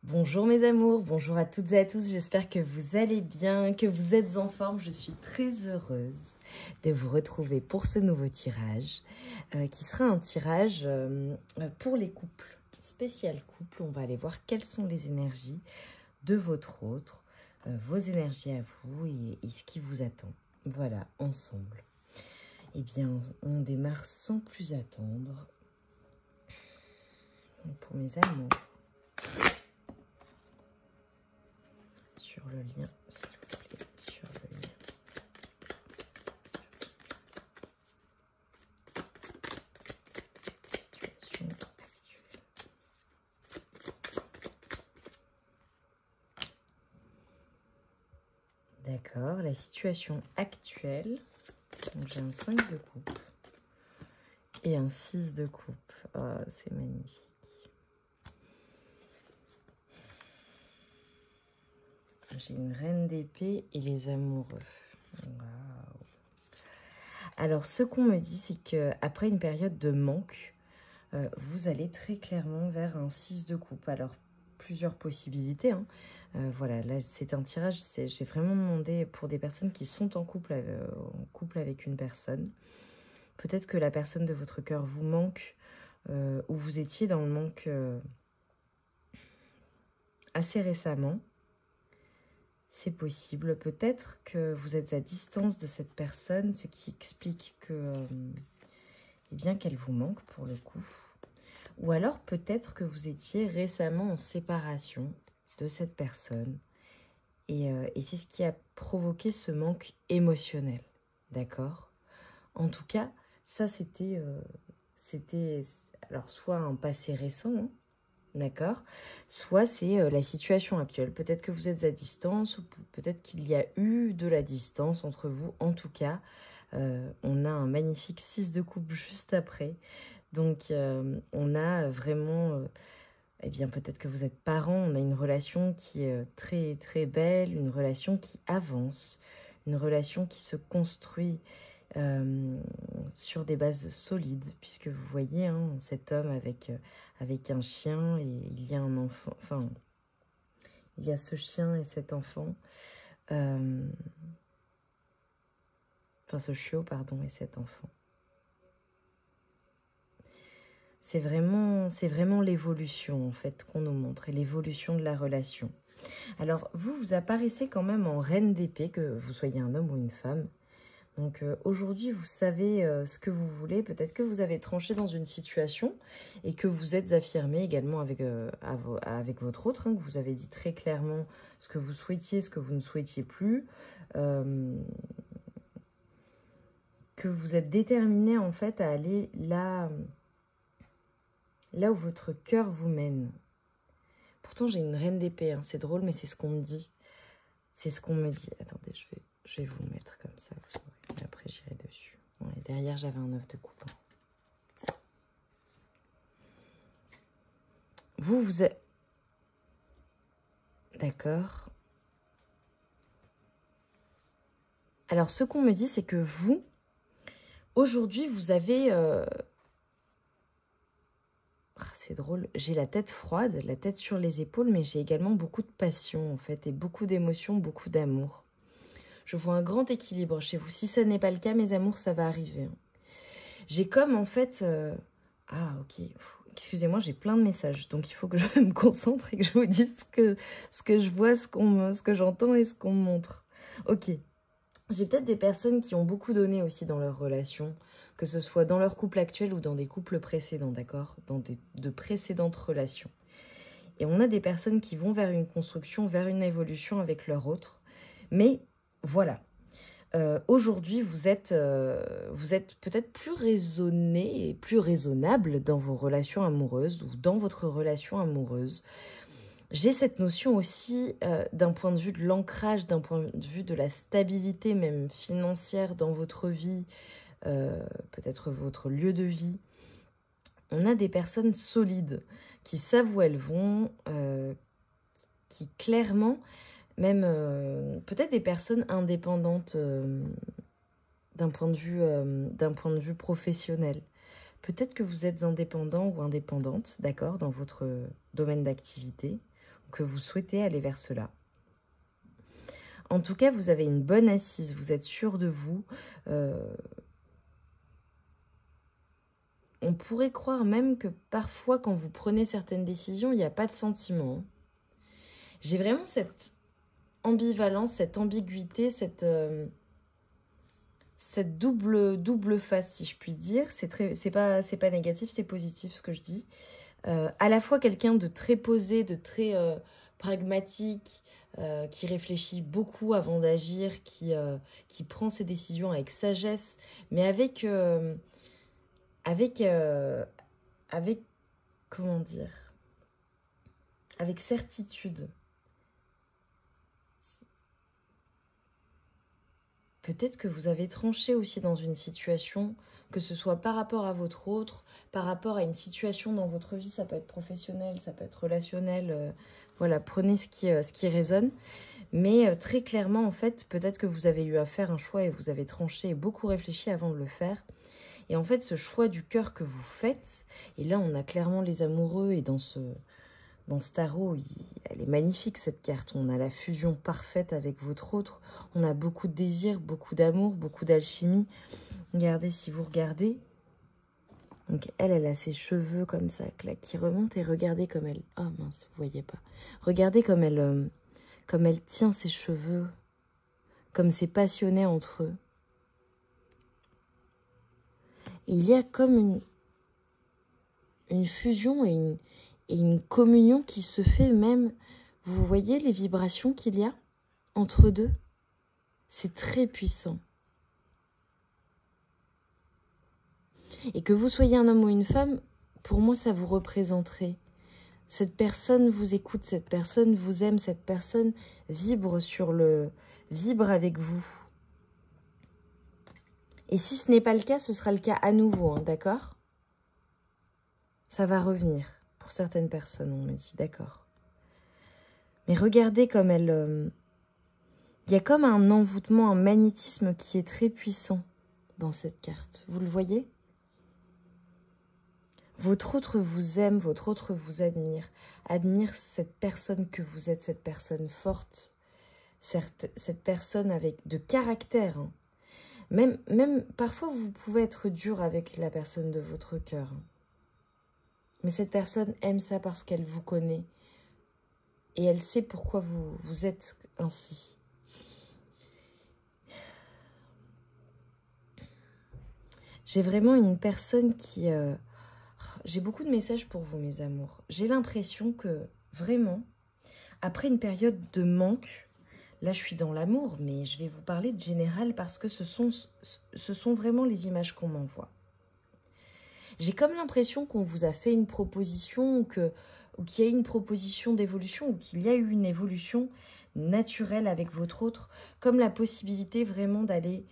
Bonjour mes amours, bonjour à toutes et à tous, j'espère que vous allez bien, que vous êtes en forme. Je suis très heureuse de vous retrouver pour ce nouveau tirage, qui sera un tirage pour les couples, spécial couple. On va aller voir quelles sont les énergies de votre autre, vos énergies à vous et ce qui vous attend. Voilà, ensemble. Eh bien, on démarre sans plus attendre. Donc, pour mes amours. Sur le lien, s'il vous plaît, sur le lien. Situation actuelle. D'accord, la situation actuelle. Donc j'ai un 5 de coupe et un 6 de coupe. Oh, c'est magnifique. J'ai une reine d'épée et les amoureux. Waouh. Alors, ce qu'on me dit, c'est qu'après une période de manque, vous allez très clairement vers un 6 de coupe. Alors, plusieurs possibilités. Hein. Voilà, là, c'est un tirage. J'ai vraiment demandé pour des personnes qui sont en couple avec une personne. Peut-être que la personne de votre cœur vous manque ou vous étiez dans le manque assez récemment. C'est possible. Peut-être que vous êtes à distance de cette personne, ce qui explique que, eh bien, qu'elle vous manque pour le coup. Ou alors peut-être que vous étiez récemment en séparation de cette personne. Et c'est ce qui a provoqué ce manque émotionnel. D'accord? En tout cas, ça c'était alors soit un passé récent, hein, d'accord? Soit c'est la situation actuelle. Peut-être que vous êtes à distance, ou peut-être qu'il y a eu de la distance entre vous. En tout cas, on a un magnifique 6 de coupe juste après. Donc, on a vraiment... eh bien, peut-être que vous êtes parents. On a une relation qui est très, très belle, une relation qui avance, une relation qui se construit sur des bases solides, puisque vous voyez hein, cet homme avec un chien et il y a un enfant, enfin, il y a ce chien et cet enfant, enfin ce chiot, pardon, et cet enfant. C'est vraiment l'évolution en fait qu'on nous montre et l'évolution de la relation. Alors vous apparaissez quand même en reine d'épée, que vous soyez un homme ou une femme. Donc aujourd'hui, vous savez ce que vous voulez. Peut-être que vous avez tranché dans une situation et que vous êtes affirmé également avec votre autre, hein, que vous avez dit très clairement ce que vous souhaitiez, ce que vous ne souhaitiez plus. Que vous êtes déterminé en fait à aller là où votre cœur vous mène. Pourtant, j'ai une reine d'épée. Hein. C'est drôle, mais c'est ce qu'on me dit. C'est ce qu'on me dit. Attendez, je vais vous mettre comme ça. Vous saurez. Et après, j'irai dessus. Bon, et derrière, j'avais un 9 de coupe. Hein. Vous êtes... D'accord. Alors, ce qu'on me dit, c'est que vous, aujourd'hui, vous avez... c'est drôle, j'ai la tête froide, la tête sur les épaules, mais j'ai également beaucoup de passion, en fait, et beaucoup d'émotions, beaucoup d'amour. Je vois un grand équilibre chez vous. Si ce n'est pas le cas, mes amours, ça va arriver. Hein. J'ai comme, en fait... Ah, ok. Excusez-moi, j'ai plein de messages, donc il faut que je me concentre et que je vous dise ce que je vois, ce que j'entends et ce qu'on me montre. Ok. J'ai peut-être des personnes qui ont beaucoup donné aussi dans leur relation, que ce soit dans leur couple actuel ou dans des couples précédents, d'accord? Dans de précédentes relations. Et on a des personnes qui vont vers une construction, vers une évolution avec leur autre. Mais voilà. Aujourd'hui, vous êtes peut-être plus raisonné et plus raisonnable dans vos relations amoureuses ou dans votre relation amoureuse. J'ai cette notion aussi d'un point de vue de l'ancrage, d'un point de vue de la stabilité même financière dans votre vie, peut-être votre lieu de vie. On a des personnes solides qui savent où elles vont, qui clairement, même peut-être des personnes indépendantes d'un point de vue professionnel. Peut-être que vous êtes indépendant ou indépendante, d'accord, dans votre domaine d'activité. que vous souhaitez aller vers cela. En tout cas, vous avez une bonne assise, vous êtes sûr de vous. On pourrait croire même que parfois, quand vous prenez certaines décisions, il n'y a pas de sentiment. J'ai vraiment cette ambivalence, cette ambiguïté, cette double face, si je puis dire. C'est pas négatif, c'est positif ce que je dis. À la fois quelqu'un de très posé, de très pragmatique, qui réfléchit beaucoup avant d'agir, qui prend ses décisions avec sagesse, mais avec comment dire, avec certitude. Peut-être que vous avez tranché aussi dans une situation, que ce soit par rapport à votre autre, par rapport à une situation dans votre vie, ça peut être professionnel, ça peut être relationnel, voilà, prenez ce qui résonne. Mais très clairement, en fait, peut-être que vous avez eu à faire un choix et vous avez tranché et beaucoup réfléchi avant de le faire. Et en fait, ce choix du cœur que vous faites, et là, on a clairement les amoureux, et dans ce tarot, elle est magnifique, cette carte. On a la fusion parfaite avec votre autre. On a beaucoup de désir, beaucoup d'amour, beaucoup d'alchimie. Regardez, si vous regardez. Donc, elle a ses cheveux comme ça, là, qui remontent. Et regardez comme elle... Oh mince, vous voyez pas. Regardez comme elle tient ses cheveux. Comme c'est passionné entre eux. Et il y a comme une fusion et une communion qui se fait même. Vous voyez les vibrations qu'il y a entre deux? C'est très puissant. Et que vous soyez un homme ou une femme, pour moi, ça vous représenterait. Cette personne vous écoute, cette personne vous aime, cette personne vibre avec vous. Et si ce n'est pas le cas, ce sera le cas à nouveau, hein, d'accord? Ça va revenir pour certaines personnes, on me dit, d'accord. Mais regardez comme elle... il y a comme un envoûtement, un magnétisme qui est très puissant dans cette carte. Vous le voyez? Votre autre vous aime, votre autre vous admire. Admire cette personne que vous êtes, cette personne forte. Cette personne avec de caractère. Hein. Même parfois, vous pouvez être dur avec la personne de votre cœur. Mais cette personne aime ça parce qu'elle vous connaît. Et elle sait pourquoi vous êtes ainsi. J'ai vraiment une personne qui... j'ai beaucoup de messages pour vous, mes amours. J'ai l'impression que, vraiment, après une période de manque... Là, je suis dans l'amour, mais je vais vous parler de général parce que ce sont vraiment les images qu'on m'envoie. J'ai comme l'impression qu'on vous a fait une proposition, ou qu'il y a eu une proposition d'évolution, ou qu'il y a eu une évolution naturelle avec votre autre, comme la possibilité vraiment d'aller,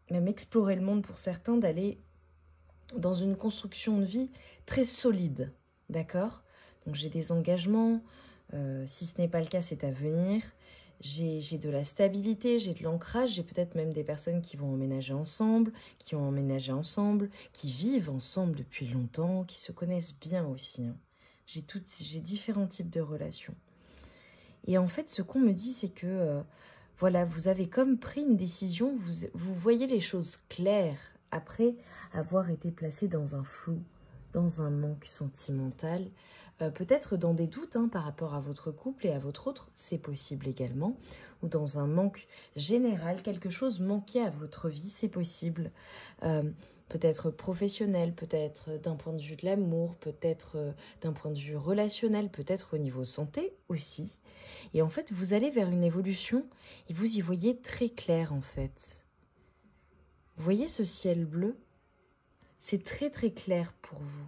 même explorer le monde pour certains, d'aller dans une construction de vie très solide, d'accord? Donc j'ai des engagements, si ce n'est pas le cas, c'est à venir. J'ai de la stabilité, j'ai de l'ancrage, j'ai peut-être même des personnes qui vont emménager ensemble, qui ont emménagé ensemble, qui vivent ensemble depuis longtemps, qui se connaissent bien aussi. Hein. J'ai différents types de relations. Et en fait, ce qu'on me dit, c'est que voilà, vous avez comme pris une décision, vous voyez les choses claires après avoir été placé dans un flou, dans un manque sentimental, peut-être dans des doutes hein, par rapport à votre couple et à votre autre, c'est possible également, ou dans un manque général, quelque chose manquait à votre vie, c'est possible, peut-être professionnel, peut-être d'un point de vue de l'amour, peut-être d'un point de vue relationnel, peut-être au niveau santé aussi, et en fait vous allez vers une évolution et vous y voyez très clair en fait. Vous voyez ce ciel bleu? C'est très très clair pour vous.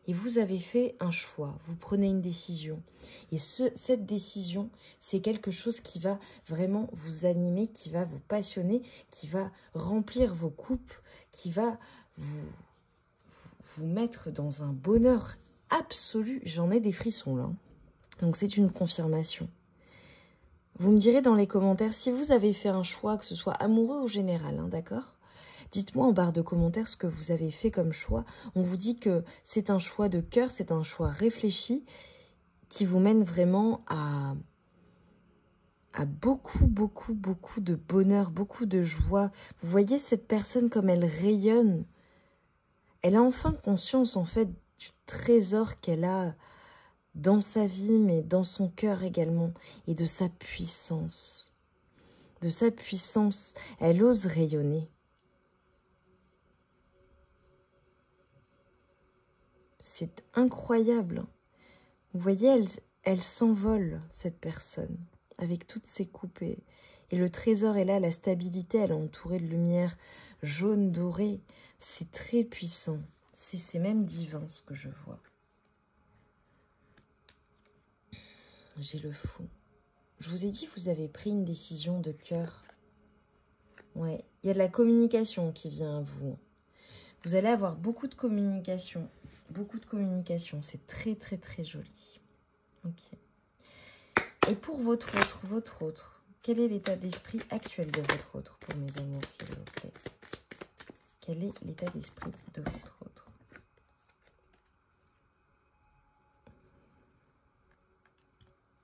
Et vous avez fait un choix, vous prenez une décision. Et cette décision, c'est quelque chose qui va vraiment vous animer, qui va vous passionner, qui va remplir vos coupes, qui va vous mettre dans un bonheur absolu. J'en ai des frissons là. Donc c'est une confirmation. Vous me direz dans les commentaires si vous avez fait un choix, que ce soit amoureux ou général, hein, d'accord ? Dites-moi en barre de commentaires ce que vous avez fait comme choix. On vous dit que c'est un choix de cœur, c'est un choix réfléchi qui vous mène vraiment à beaucoup, beaucoup, beaucoup de bonheur, beaucoup de joie. Vous voyez cette personne comme elle rayonne. Elle a enfin conscience, en fait, du trésor qu'elle a dans sa vie, mais dans son cœur également, et de sa puissance. De sa puissance, elle ose rayonner. C'est incroyable. Vous voyez, elle s'envole, cette personne, avec toutes ses coupes. Et le trésor est là, la stabilité, elle est entourée de lumière jaune, dorée. C'est très puissant. C'est même divin ce que je vois. J'ai le fou. Je vous ai dit, vous avez pris une décision de cœur. Ouais, il y a de la communication qui vient à vous. Vous allez avoir beaucoup de communication. Beaucoup de communication. C'est très, très, très joli. Ok. Et pour votre autre, quel est l'état d'esprit actuel de votre autre, pour mes amours, s'il vous plaît? Quel est l'état d'esprit de votre autre?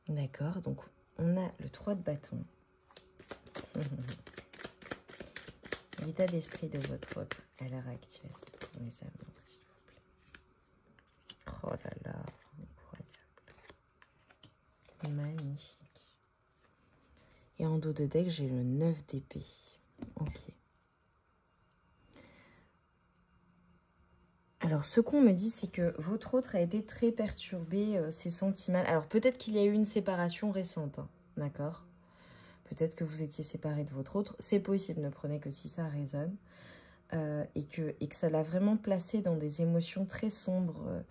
D'accord, donc on a le 3 de bâton. L'état d'esprit de votre autre à l'heure actuelle, pour mes amours, s'il vous plaît. Oh là là, incroyable. Magnifique. Et en dos de deck, j'ai le 9 d'épée. Ok. Alors, ce qu'on me dit, c'est que votre autre a été très perturbé, s'est senti mal. Alors, peut-être qu'il y a eu une séparation récente, hein, d'accord? Peut-être que vous étiez séparé de votre autre. C'est possible, ne prenez que si ça résonne. Et que ça l'a vraiment placé dans des émotions très sombres.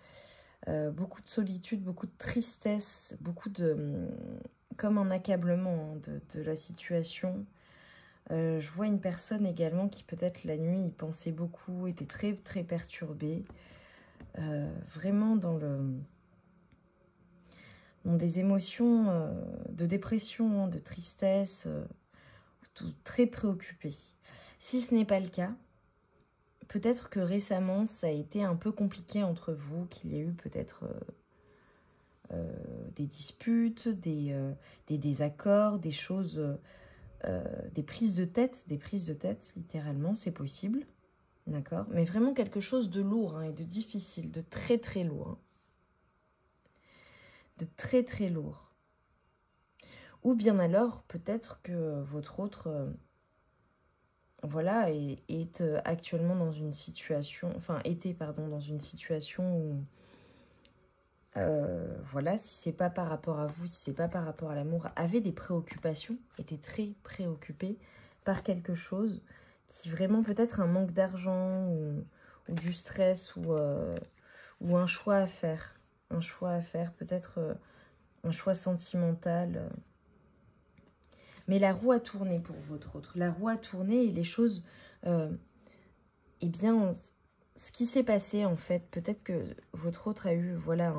Beaucoup de solitude, beaucoup de tristesse, beaucoup de... comme un accablement, hein, de la situation. Je vois une personne également qui peut-être la nuit y pensait beaucoup, était très très perturbée. Vraiment dans des émotions de dépression, de tristesse, très préoccupée. Si ce n'est pas le cas, peut-être que récemment ça a été un peu compliqué entre vous, qu'il y a eu peut-être des disputes, des désaccords, des choses... des prises de tête, littéralement, c'est possible, d'accord? Mais vraiment quelque chose de lourd, hein, et de difficile, de très très lourd. Hein. De très très lourd. Ou bien alors, peut-être que votre autre, voilà, est actuellement dans une situation, enfin, était, pardon, dans une situation où, voilà, si c'est pas par rapport à vous, si c'est pas par rapport à l'amour, avait des préoccupations, était très préoccupé par quelque chose qui vraiment peut-être un manque d'argent ou du stress ou un choix à faire. Un choix à faire, peut-être un choix sentimental. Mais la roue a tourné pour votre autre. La roue a tourné et les choses... eh bien, ce qui s'est passé en fait, peut-être que votre autre a eu, voilà,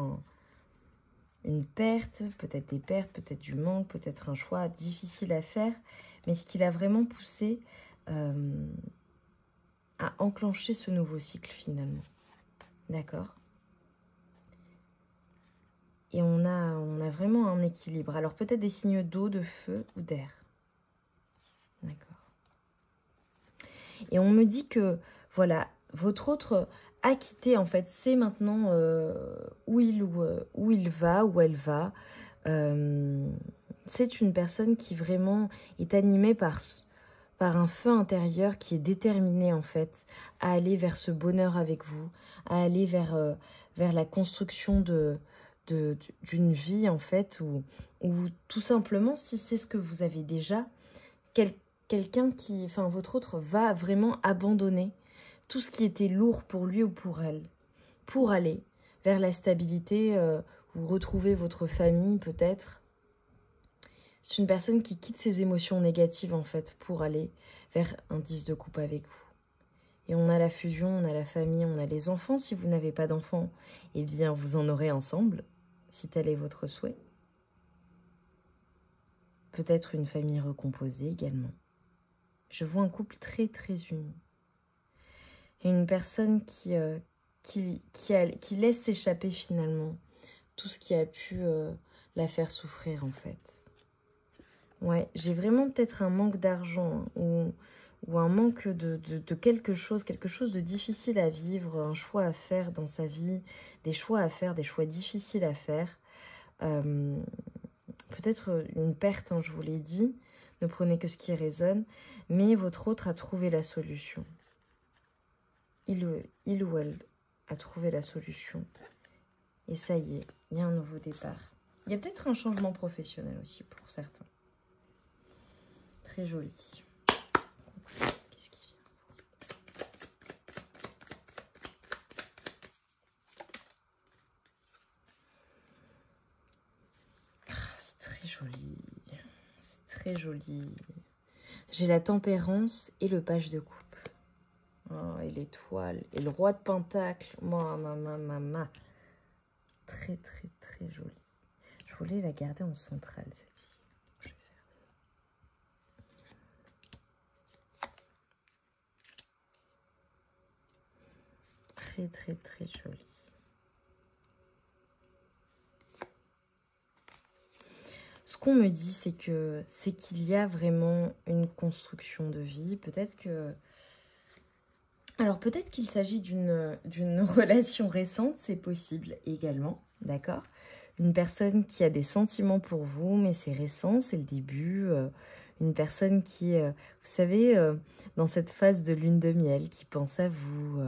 une perte, peut-être des pertes, peut-être du manque, peut-être un choix difficile à faire, mais ce qui l'a vraiment poussé à enclencher ce nouveau cycle finalement. D'accord? Et on a vraiment un équilibre. Alors peut-être des signes d'eau, de feu ou d'air. D'accord. Et on me dit que, voilà, votre autre a quitté, en fait, c'est maintenant où il va, où elle va. C'est une personne qui vraiment est animée par un feu intérieur qui est déterminé, en fait, à aller vers ce bonheur avec vous, à aller vers la construction d'une vie, en fait, où tout simplement, si c'est ce que vous avez déjà, quelqu'un qui, enfin, votre autre va vraiment abandonner tout ce qui était lourd pour lui ou pour elle, pour aller vers la stabilité, ou retrouver votre famille peut-être. C'est une personne qui quitte ses émotions négatives en fait pour aller vers un 10 de coupe avec vous. Et on a la fusion, on a la famille, on a les enfants. Si vous n'avez pas d'enfants, eh bien vous en aurez ensemble, si tel est votre souhait. Peut-être une famille recomposée également. Je vois un couple très très uni. Et une personne qui laisse s'échapper finalement tout ce qui a pu la faire souffrir en fait. Ouais, j'ai vraiment peut-être un manque d'argent ou un manque de quelque chose de difficile à vivre, un choix à faire dans sa vie, des choix à faire, des choix difficiles à faire. Peut-être une perte, hein, je vous l'ai dit, ne prenez que ce qui résonne, mais votre autre a trouvé la solution. Il ou elle a trouvé la solution. Et ça y est, il y a un nouveau départ. Il y a peut-être un changement professionnel aussi pour certains. Très joli. Qu'est-ce qui vient? C'est très joli. C'est très joli. J'ai la tempérance et le page de coupe. Oh, et l'étoile. Et le roi de pentacle. Très, très, très joli. Je voulais la garder en centrale, celle-ci. Je vais faire ça. Très, très, très joli. Ce qu'on me dit, c'est qu'il y a vraiment une construction de vie. Peut-être que... Alors, peut-être qu'il s'agit d'une relation récente, c'est possible également, d'accord? Une personne qui a des sentiments pour vous, mais c'est récent, c'est le début. Une personne qui, vous savez, dans cette phase de lune de miel, qui pense à vous,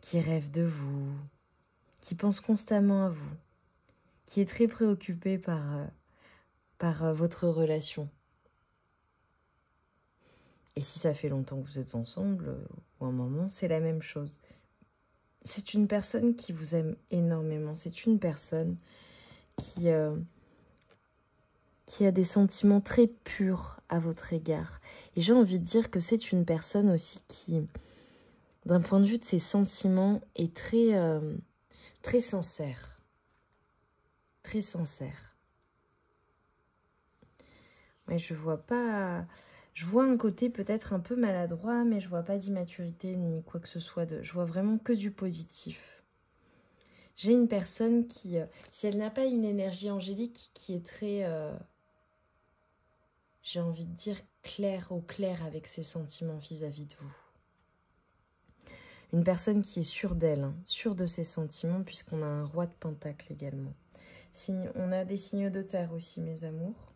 qui rêve de vous, qui pense constamment à vous, qui est très préoccupée par votre relation. Et si ça fait longtemps que vous êtes ensemble, ou un moment, c'est la même chose. C'est une personne qui vous aime énormément. C'est une personne qui a des sentiments très purs à votre égard. Et j'ai envie de dire que c'est une personne aussi qui, d'un point de vue de ses sentiments, est très, très sincère. Très sincère. Mais je vois pas... Je vois un côté peut-être un peu maladroit, mais je vois pas d'immaturité ni quoi que ce soit. Je vois vraiment que du positif. J'ai une personne qui, si elle n'a pas une énergie angélique, qui est très, j'ai envie de dire, au clair avec ses sentiments vis-à-vis de vous. Une personne qui est sûre d'elle, hein, sûre de ses sentiments, puisqu'on a un roi de pentacle également. Si, on a des signes de terre aussi, mes amours.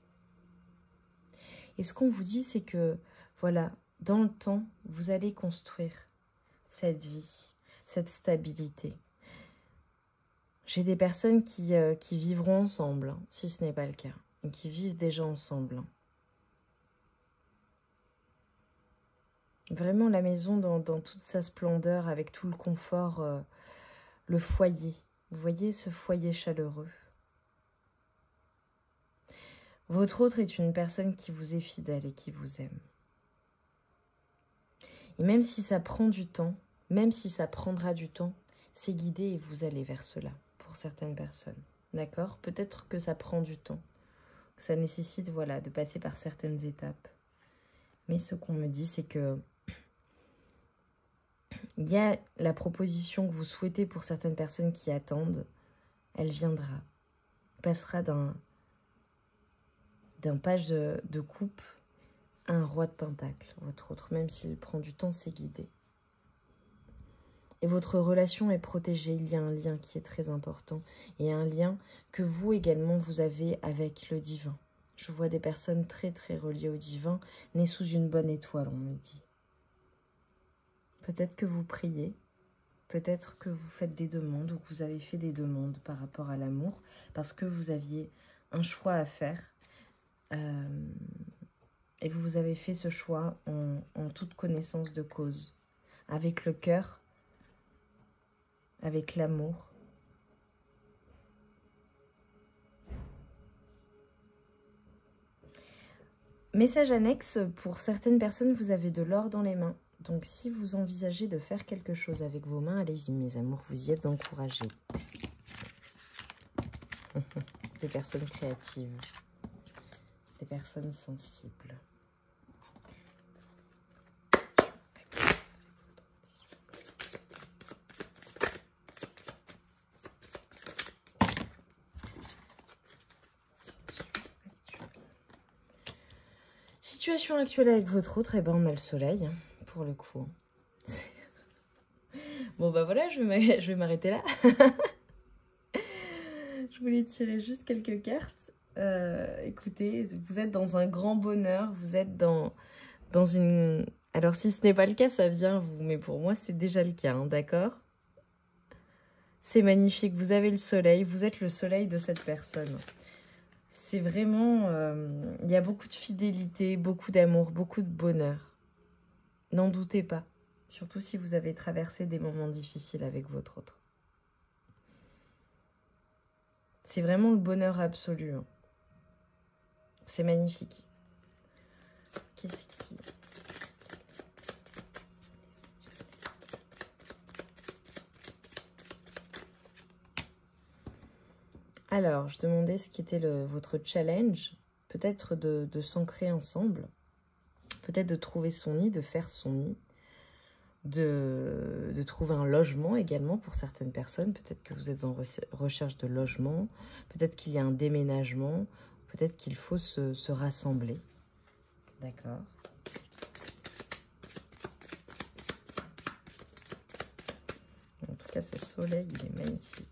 Et ce qu'on vous dit, c'est que, voilà, dans le temps, vous allez construire cette vie, cette stabilité. J'ai des personnes qui vivront ensemble, hein, si ce n'est pas le cas, et qui vivent déjà ensemble. Hein. Vraiment la maison dans toute sa splendeur, avec tout le confort, le foyer. Vous voyez ce foyer chaleureux. Votre autre est une personne qui vous est fidèle et qui vous aime. Et même si ça prend du temps, même si ça prendra du temps, c'est guidé et vous allez vers cela, pour certaines personnes. D'accord? Peut-être que ça prend du temps. Ça nécessite, voilà, de passer par certaines étapes. Mais ce qu'on me dit, c'est que il y a la proposition que vous souhaitez pour certaines personnes qui attendent, elle viendra. Passera d'un page de coupe à un roi de pentacle, votre autre. Même s'il prend du temps, c'est guidé. Et votre relation est protégée. Il y a un lien qui est très important. Et un lien que vous également, vous avez avec le divin. Je vois des personnes très très reliées au divin, nées sous une bonne étoile, on me dit. Peut-être que vous priez, peut-être que vous faites des demandes ou que vous avez fait des demandes par rapport à l'amour, parce que vous aviez un choix à faire. Et vous avez fait ce choix en toute connaissance de cause, avec le cœur, avec l'amour. Message annexe, pour certaines personnes, vous avez de l'or dans les mains. Donc, si vous envisagez de faire quelque chose avec vos mains, allez-y, mes amours, vous y êtes encouragés. Des personnes créatives, des personnes sensibles. situation actuelle avec votre autre, eh ben, on a le soleil, hein, pour le coup. Bon, bah voilà, je vais m'arrêter là. Je voulais tirer juste quelques cartes. Écoutez, vous êtes dans un grand bonheur, vous êtes dans une... Alors, si ce n'est pas le cas, ça vient vous, mais pour moi, c'est déjà le cas, hein, d'accord? C'est magnifique, vous avez le soleil, vous êtes le soleil de cette personne. C'est vraiment... il y a beaucoup de fidélité, beaucoup d'amour, beaucoup de bonheur. N'en doutez pas, surtout si vous avez traversé des moments difficiles avec votre autre. C'est vraiment le bonheur absolu, hein. C'est magnifique. Qu'est-ce qui... Alors, je demandais ce qui était votre challenge. Peut-être de s'ancrer ensemble. Peut-être de trouver son nid, de faire son nid. De trouver un logement également pour certaines personnes. Peut-être que vous êtes en recherche de logement. Peut-être qu'il y a un déménagement. Peut-être qu'il faut se rassembler. D'accord. En tout cas, ce soleil, il est magnifique.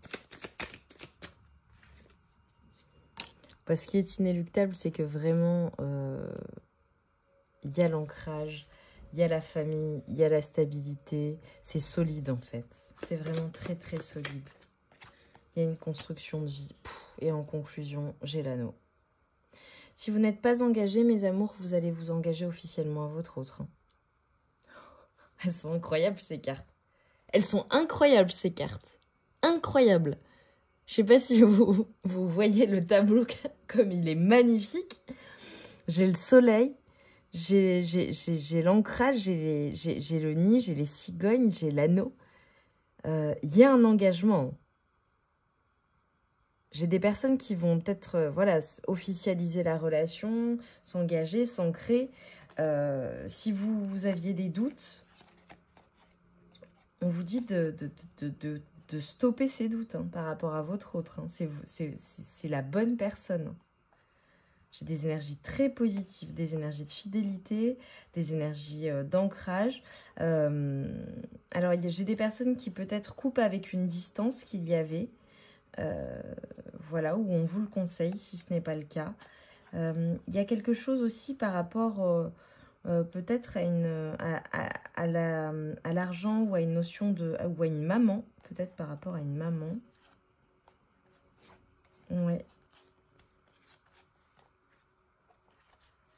Ce qui est inéluctable, c'est que vraiment, il y a l'ancrage, il y a la famille, il y a la stabilité. C'est solide, en fait. C'est vraiment très, très solide. Il y a une construction de vie. Et en conclusion, j'ai l'anneau. Si vous n'êtes pas engagés, mes amours, vous allez vous engager officiellement à votre autre. Elles sont incroyables, ces cartes. Elles sont incroyables, ces cartes. Incroyables. Je sais pas si vous voyez le tableau comme il est magnifique. J'ai le soleil, j'ai l'ancrage, j'ai le nid, j'ai les cigognes, j'ai l'anneau. Il y a un engagement. J'ai des personnes qui vont peut-être voilà, officialiser la relation, s'engager, s'ancrer. Si vous aviez des doutes, on vous dit de stopper ces doutes, hein, par rapport à votre autre. Hein. C'est la bonne personne. J'ai des énergies très positives, des énergies de fidélité, des énergies d'ancrage. Alors, j'ai des personnes qui peut-être coupent avec une distance qu'il y avait. Voilà, où on vous le conseille si ce n'est pas le cas. Il y a quelque chose aussi par rapport peut-être à l'argent ou à une notion de... ou à une maman. Peut-être par rapport à une maman. Ouais.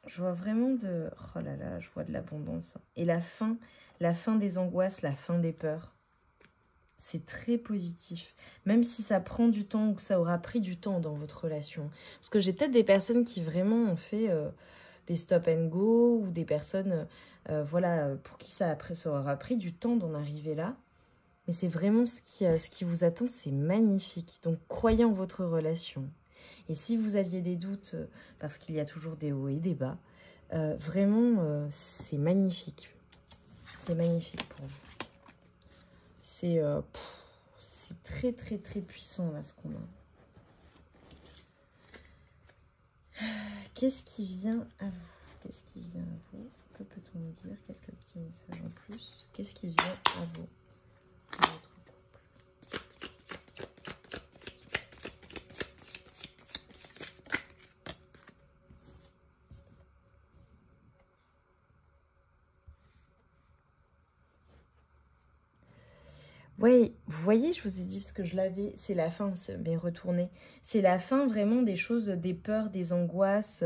Je vois vraiment de... Oh là là, je vois de l'abondance. Et la fin des angoisses, la fin des peurs. C'est très positif. Même si ça prend du temps ou que ça aura pris du temps dans votre relation. Parce que j'ai peut-être des personnes qui vraiment ont fait des stop and go ou des personnes, voilà, pour qui ça aura pris du temps d'en arriver là. Mais c'est vraiment ce qui vous attend, c'est magnifique. Donc, croyez en votre relation. Et si vous aviez des doutes, parce qu'il y a toujours des hauts et des bas, vraiment, c'est magnifique. C'est magnifique pour vous. C'est très, très, très puissant, là, ce qu'on a. Qu'est-ce qui vient à vous? Qu'est-ce qui vient à vous? Que peut-on me dire? Quelques petits messages en plus. Qu'est-ce qui vient à vous? Votre couple. Oui, vous voyez, je vous ai dit, parce que je l'avais, c'est la fin, mais retournez. C'est la fin vraiment des choses, des peurs, des angoisses.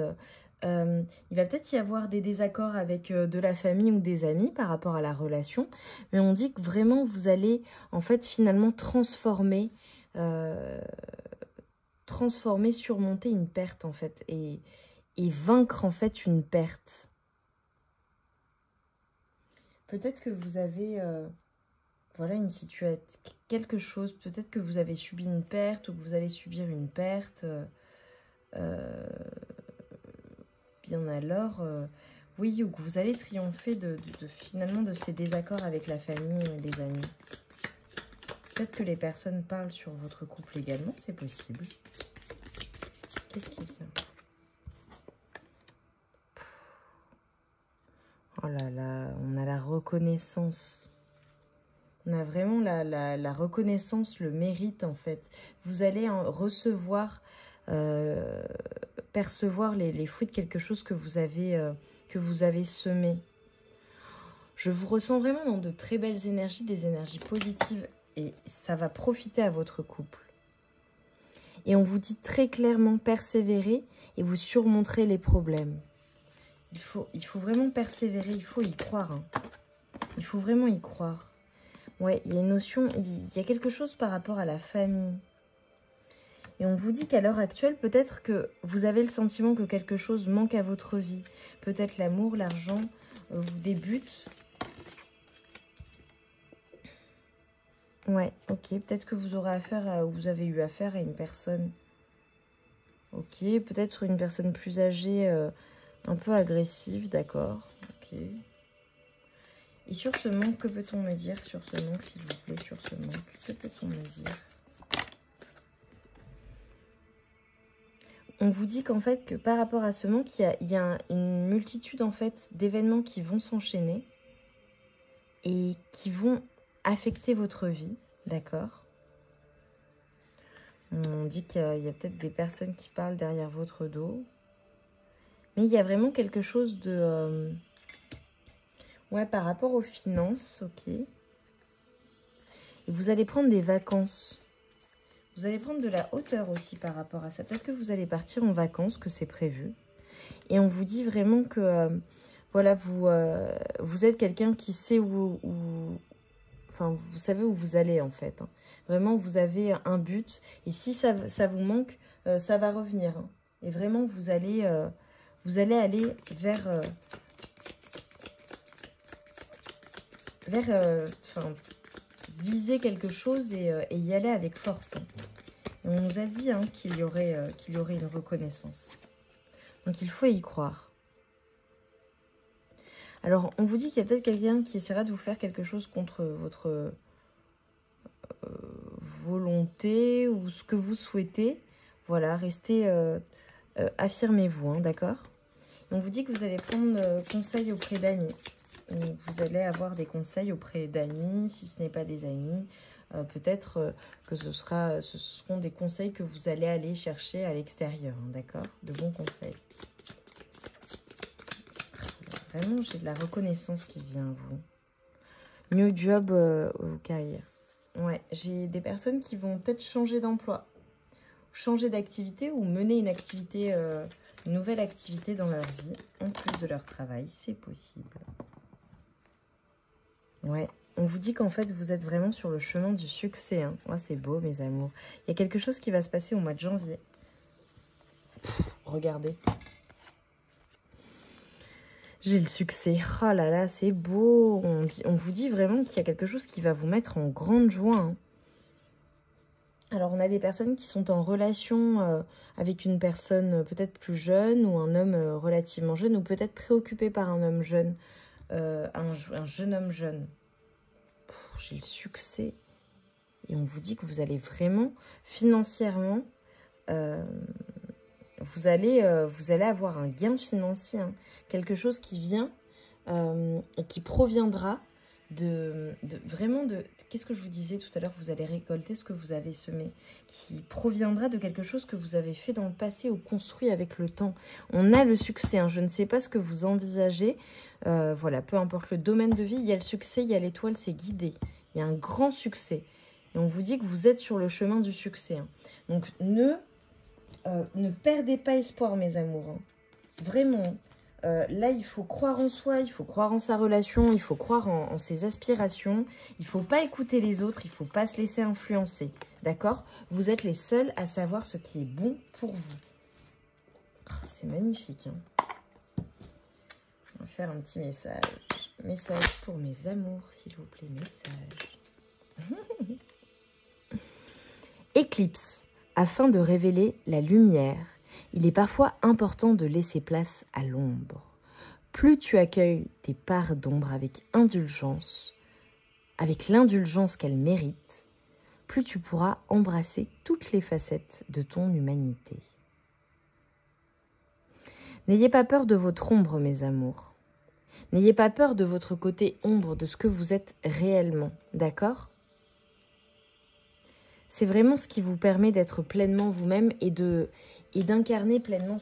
Il va peut-être y avoir des désaccords avec de la famille ou des amis par rapport à la relation. Mais on dit que vraiment, vous allez, en fait, finalement transformer, surmonter une perte, en fait. Et vaincre, en fait, une perte. Peut-être que vous avez... voilà une situation, quelque chose, peut-être que vous avez subi une perte ou que vous allez subir une perte. Bien alors, oui, ou que vous allez triompher finalement de ces désaccords avec la famille et les amis. Peut-être que les personnes parlent sur votre couple également, c'est possible. Qu'est-ce qui vient? reconnaissance. On a vraiment la reconnaissance, le mérite en fait. Vous allez recevoir, percevoir les fruits de quelque chose que vous avez semé. Je vous ressens vraiment dans de très belles énergies, des énergies positives. Et ça va profiter à votre couple. Et on vous dit très clairement, persévérer et vous surmonterez les problèmes. Il faut vraiment persévérer, il faut y croire. Hein. Il faut vraiment y croire. Ouais, il y a une notion, il y a quelque chose par rapport à la famille. Et on vous dit qu'à l'heure actuelle, peut-être que vous avez le sentiment que quelque chose manque à votre vie. Peut-être l'amour, l'argent, vous débutent. Ouais, ok. Peut-être que vous aurez affaire vous avez eu affaire à une personne. Ok, peut-être une personne plus âgée, un peu agressive, d'accord. Ok. Et sur ce manque, que peut-on me dire sur ce manque, s'il vous plaît, sur ce manque? Que peut-on me dire? On vous dit qu'en fait, que par rapport à ce manque, il y a une multitude en fait d'événements qui vont s'enchaîner et qui vont affecter votre vie, d'accord? On dit qu'il y a peut-être des personnes qui parlent derrière votre dos. Mais il y a vraiment quelque chose de... ouais, par rapport aux finances, ok. Et vous allez prendre des vacances. Vous allez prendre de la hauteur aussi par rapport à ça. Peut-être que vous allez partir en vacances, que c'est prévu. Et on vous dit vraiment que... voilà, vous êtes quelqu'un qui sait enfin, vous savez où vous allez en fait. Hein. Vraiment, vous avez un but. Et si ça vous manque, ça va revenir. Hein. Et vraiment, vous allez aller vers... enfin, viser quelque chose et y aller avec force. Hein. Et on nous a dit hein, qu'il y aurait une reconnaissance. Donc, il faut y croire. Alors, on vous dit qu'il y a peut-être quelqu'un qui essaiera de vous faire quelque chose contre votre volonté ou ce que vous souhaitez. Voilà, restez, affirmez-vous, hein, d'accord? On vous dit que vous allez prendre conseil auprès d'amis. Vous allez avoir des conseils auprès d'amis, si ce n'est pas des amis. Peut-être que ce seront des conseils que vous allez aller chercher à l'extérieur, hein, d'accord? De bons conseils. Vraiment, j'ai de la reconnaissance qui vient à vous. New job au carrière. Ouais, j'ai des personnes qui vont peut-être changer d'emploi, changer d'activité ou mener une activité, une nouvelle activité dans leur vie, en plus de leur travail, c'est possible. Ouais, on vous dit qu'en fait, vous êtes vraiment sur le chemin du succès. Hein. Ouais, c'est beau, mes amours. Il y a quelque chose qui va se passer au mois de janvier. Regardez. J'ai le succès. Oh là là, c'est beau. On vous dit vraiment qu'il y a quelque chose qui va vous mettre en grande joie. Hein. Alors, on a des personnes qui sont en relation avec une personne peut-être plus jeune ou un homme relativement jeune ou peut-être préoccupé par un homme jeune, un jeune homme jeune. J'ai le succès. Et on vous dit que vous allez vraiment, financièrement... vous allez avoir un gain financier, hein. Quelque chose qui vient et qui proviendra vraiment de... Qu'est-ce que je vous disais tout à l'heure? Vous allez récolter ce que vous avez semé, qui proviendra de quelque chose que vous avez fait dans le passé ou construit avec le temps. On a le succès, hein. Je ne sais pas ce que vous envisagez. Voilà, peu importe le domaine de vie, il y a le succès, il y a l'étoile, c'est guidé. Il y a un grand succès. Et on vous dit que vous êtes sur le chemin du succès. Hein. Donc, ne perdez pas espoir, mes amours. Hein. Vraiment. Là, il faut croire en soi, il faut croire en sa relation, il faut croire en ses aspirations. Il ne faut pas écouter les autres, il ne faut pas se laisser influencer. D'accord? Vous êtes les seuls à savoir ce qui est bon pour vous. Oh, c'est magnifique. Hein. On va faire un petit message. Message pour mes amours, s'il vous plaît. Message. Éclipse. Afin de révéler la lumière, il est parfois important de laisser place à l'ombre. Plus tu accueilles tes parts d'ombre avec indulgence, avec l'indulgence qu'elles méritent, plus tu pourras embrasser toutes les facettes de ton humanité. N'ayez pas peur de votre ombre, mes amours. N'ayez pas peur de votre côté ombre, de ce que vous êtes réellement, d'accord? C'est vraiment ce qui vous permet d'être pleinement vous-même et d'incarner pleinement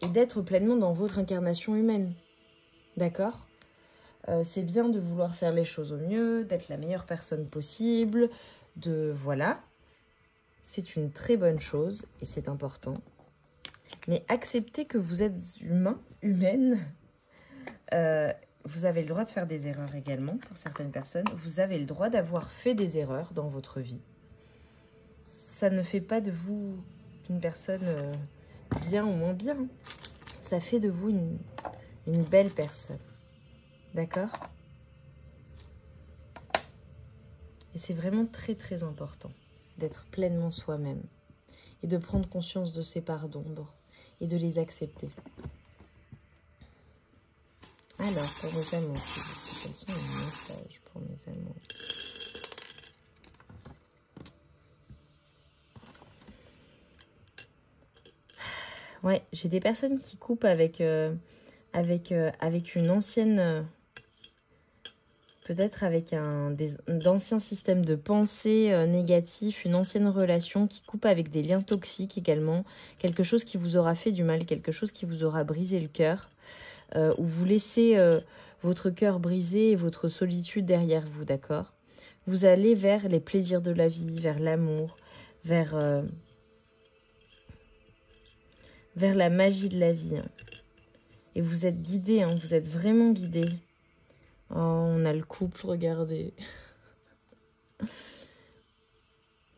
et d'être pleinement dans votre incarnation humaine, d'accord? C'est bien de vouloir faire les choses au mieux, d'être la meilleure personne possible, voilà. C'est une très bonne chose et c'est important. Mais acceptez que vous êtes humain, humaine. Vous avez le droit de faire des erreurs également pour certaines personnes. Vous avez le droit d'avoir fait des erreurs dans votre vie. Ça ne fait pas de vous une personne bien ou moins bien. Ça fait de vous une belle personne. D'accord? Et c'est vraiment très très important d'être pleinement soi-même et de prendre conscience de ses parts d'ombre et de les accepter. Alors, pour mes amours, quels sont les messages pour mes amours? Ouais, j'ai des personnes qui coupent avec une ancienne... peut-être avec d'anciens systèmes de pensée négatifs, une ancienne relation qui coupe avec des liens toxiques également, quelque chose qui vous aura fait du mal, quelque chose qui vous aura brisé le cœur, où vous laissez votre cœur brisé et votre solitude derrière vous, d'accord? Vous allez vers les plaisirs de la vie, vers l'amour, vers la magie de la vie. Hein. Et vous êtes guidé, hein, vous êtes vraiment guidé. Oh, on a le couple, regardez.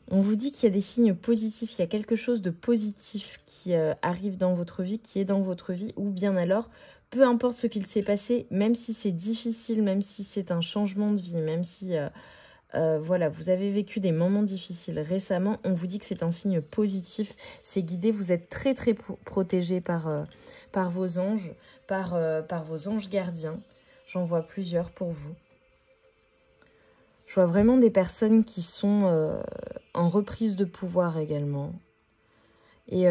On vous dit qu'il y a des signes positifs, il y a quelque chose de positif qui arrive dans votre vie, qui est dans votre vie, ou bien alors, peu importe ce qu'il s'est passé, même si c'est difficile, même si c'est un changement de vie, même si voilà, vous avez vécu des moments difficiles récemment, on vous dit que c'est un signe positif, c'est guidé, vous êtes très très protégé par vos anges, par vos anges gardiens. J'en vois plusieurs pour vous. Je vois vraiment des personnes qui sont en reprise de pouvoir également. Et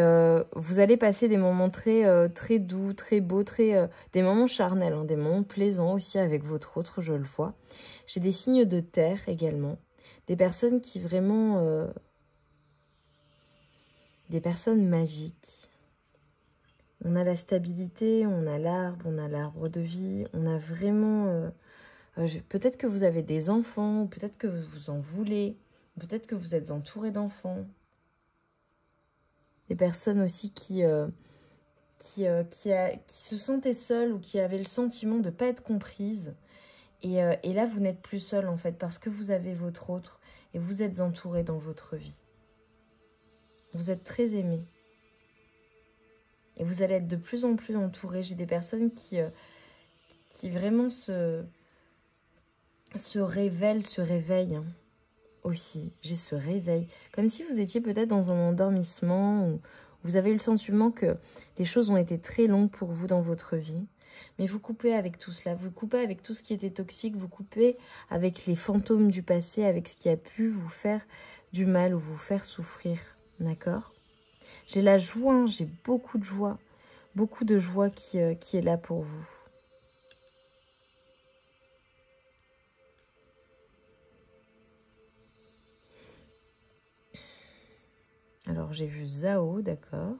vous allez passer des moments très doux, très beaux, des moments charnels, hein, des moments plaisants aussi avec votre autre, je le vois. J'ai des signes de terre également. Des personnes qui vraiment... des personnes magiques. On a la stabilité, on a l'arbre de vie, on a vraiment... peut-être que vous avez des enfants, peut-être que vous en voulez, peut-être que vous êtes entouré d'enfants. Des personnes aussi qui se sentaient seules ou qui avaient le sentiment de ne pas être comprises. Et là, vous n'êtes plus seul en fait, parce que vous avez votre autre et vous êtes entouré dans votre vie. Vous êtes très aimé. Et vous allez être de plus en plus entouré. J'ai des personnes qui vraiment se réveillent hein, aussi. J'ai ce réveil. Comme si vous étiez peut-être dans un endormissement ou vous avez eu le sentiment que les choses ont été très longues pour vous dans votre vie. Mais vous coupez avec tout cela. Vous coupez avec tout ce qui était toxique. Vous coupez avec les fantômes du passé, avec ce qui a pu vous faire du mal ou vous faire souffrir. D'accord ? J'ai la joie, hein, j'ai beaucoup de joie. Beaucoup de joie qui est là pour vous. Alors, j'ai vu Zao, d'accord.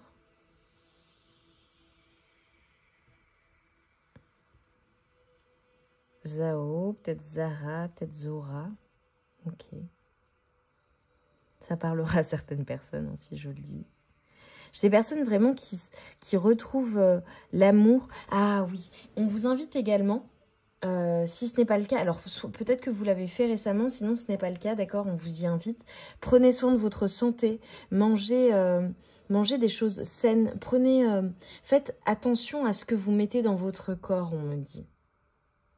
Zao, peut-être Zara, peut-être Zora. Ok. Ça parlera à certaines personnes, hein, si je le dis. J'ai des personnes vraiment qui retrouvent l'amour. Ah oui, on vous invite également, si ce n'est pas le cas, alors peut-être que vous l'avez fait récemment, sinon ce n'est pas le cas, d'accord, on vous y invite. Prenez soin de votre santé, mangez des choses saines, faites attention à ce que vous mettez dans votre corps, on me dit.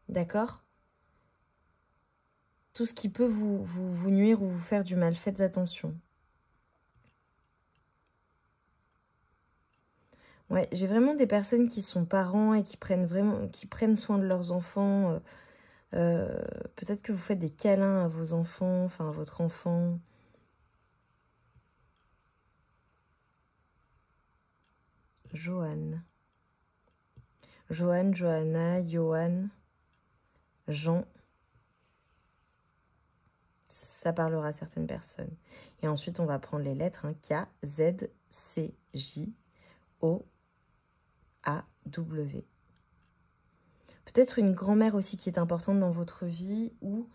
D'accord ? Tout ce qui peut vous nuire ou vous faire du mal, faites attention. Ouais, j'ai vraiment des personnes qui sont parents et qui prennent soin de leurs enfants. Peut-être que vous faites des câlins à vos enfants, enfin à votre enfant. Joanne. Johan, Johanna, Johan, Jean. Ça parlera à certaines personnes. Et ensuite, on va prendre les lettres, hein, K, Z, C, J, O, A, W. Peut-être une grand-mère aussi qui est importante dans votre vie ou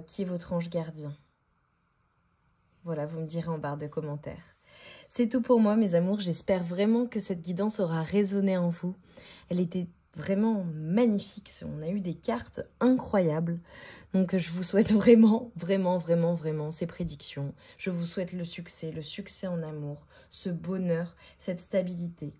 qui est votre ange gardien. Voilà, vous me direz en barre de commentaires. C'est tout pour moi, mes amours. J'espère vraiment que cette guidance aura résonné en vous. Elle était vraiment magnifique. On a eu des cartes incroyables. Donc, je vous souhaite vraiment, vraiment, vraiment, vraiment ces prédictions. Je vous souhaite le succès en amour, ce bonheur, cette stabilité.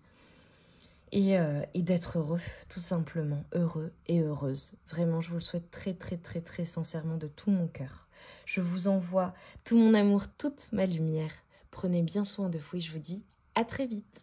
Et d'être heureux, tout simplement, heureux et heureuse. Vraiment, je vous le souhaite très, très, très, très sincèrement de tout mon cœur. Je vous envoie tout mon amour, toute ma lumière. Prenez bien soin de vous et je vous dis à très vite.